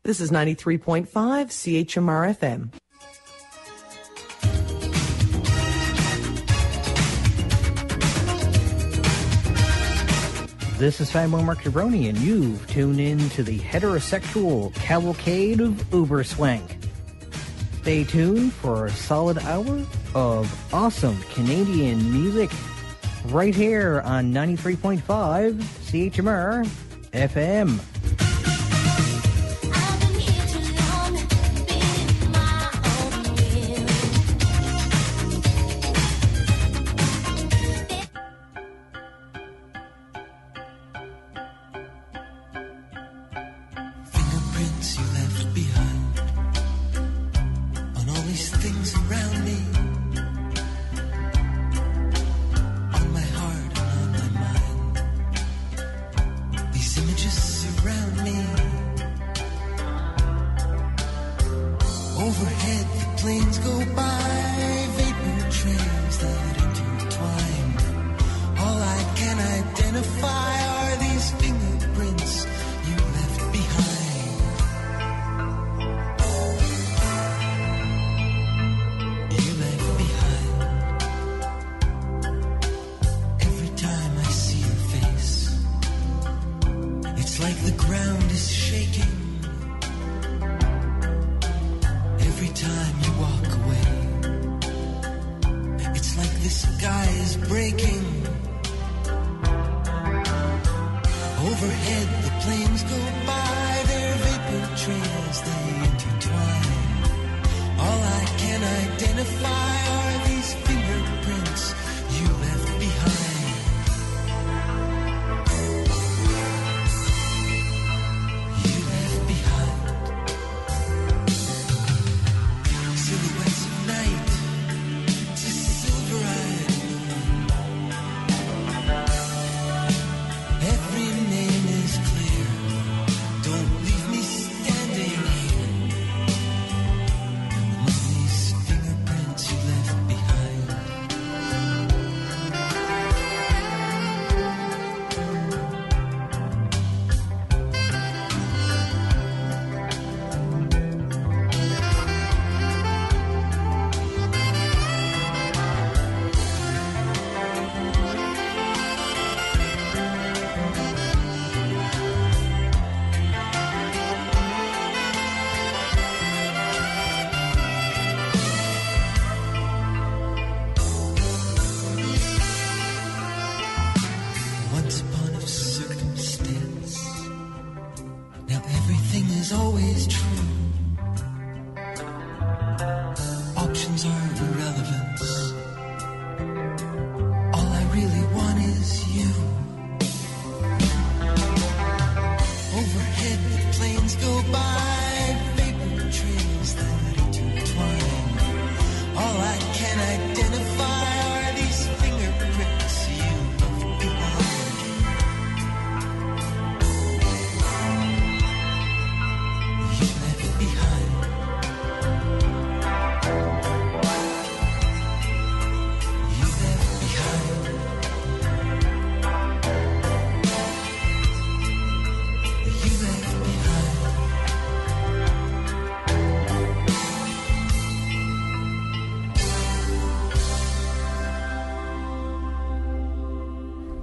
This is 93.5 CHMR FM. This is Simon Mark Jabroni, and you've tuned in to the heterosexual cavalcade of Uberswank. Stay tuned for a solid hour of awesome Canadian music right here on 93.5 CHMR FM.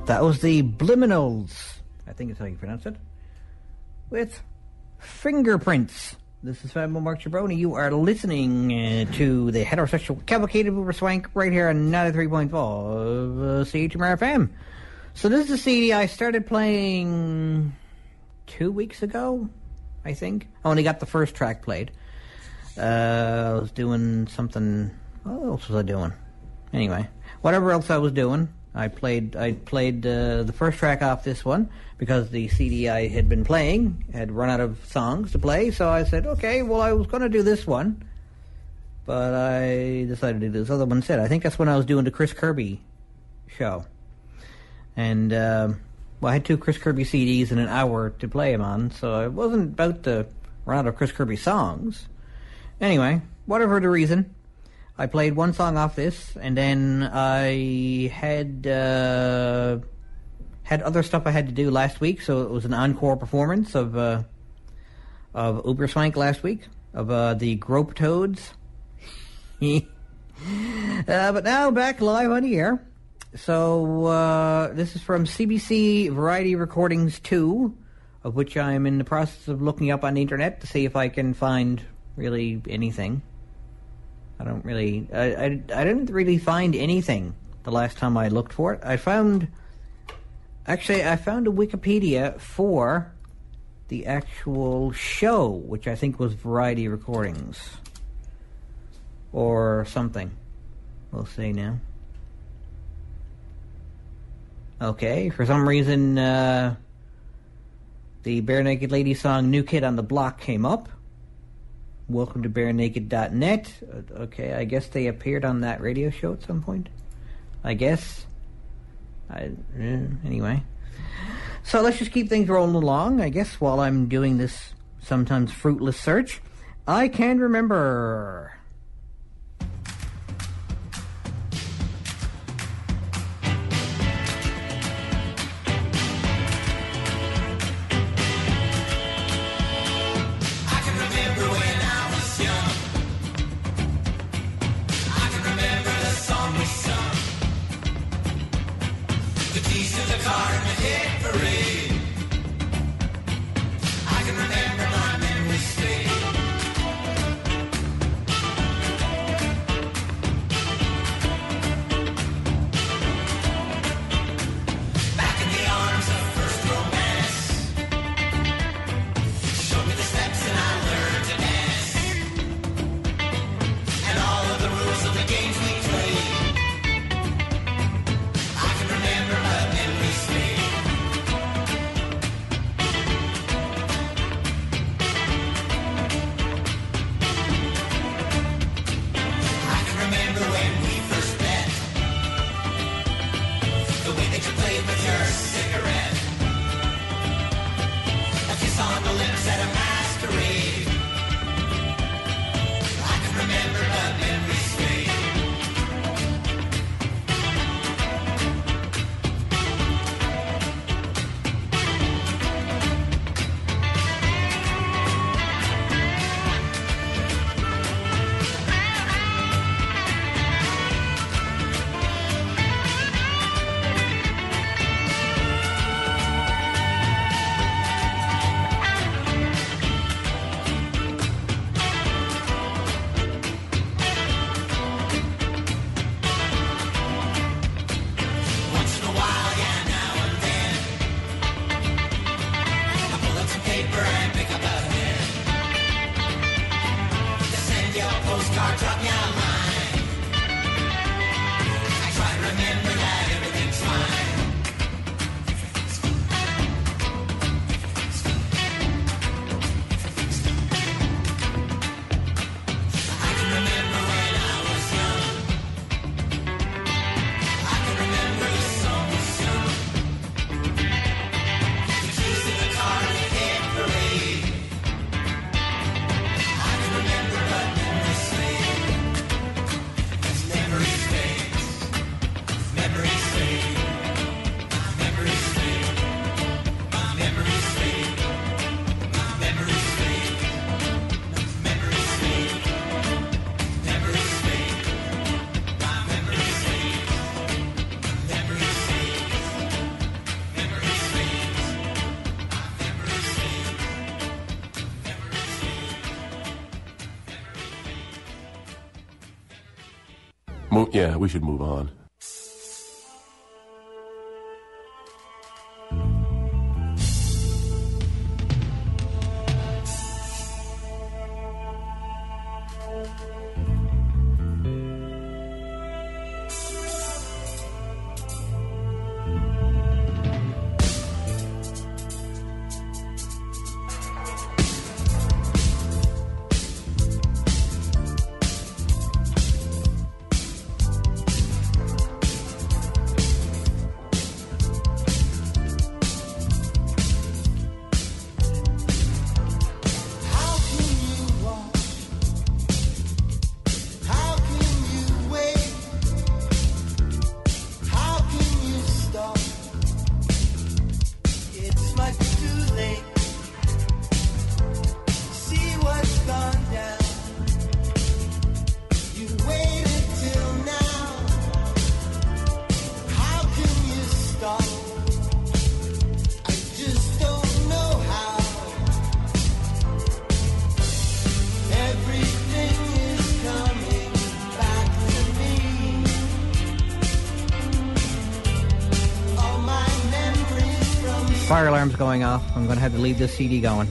That was the Bliminals, I think is how you pronounce it, with Fingerprints. This is Fabio Mark Jabroni. You are listening to the heterosexual cavalcade of Uberswank right here on 93.5 CHMR FM. So this is a CD I started playing 2 weeks ago, I think. I only got the first track played. I was doing something. What else was I doing? Anyway, whatever else I was doing, I played the first track off this one because the CD I had been playing had run out of songs to play. So I said, okay, well, I was going to do this one, but I decided to do this other one instead. I think that's when I was doing the Chris Kirby show. And well, I had two Chris Kirby CDs in an hour to play them on, so I wasn't about to run out of Chris Kirby songs. Anyway, whatever the reason, I played one song off this, and then I had other stuff I had to do last week, so it was an encore performance of of Uberswank last week, of the Grope Toads. But now back live on the air. So this is from CBC Variety Recordings 2, of which I'm in the process of looking up on the internet to see if I can find really anything. I didn't really find anything the last time I looked for it. I found a Wikipedia for the actual show, which I think was Variety Recordings or something. We'll see now. Okay, for some reason, the Bare Naked Lady song New Kid on the Block came up. Welcome to barenaked.net. Okay, I guess they appeared on that radio show at some point. I guess. Anyway. So let's just keep things rolling along, I guess, while I'm doing this sometimes fruitless search. I can remember. Yeah, we should move on. fire alarm's going off. I'm going to have to leave this CD going.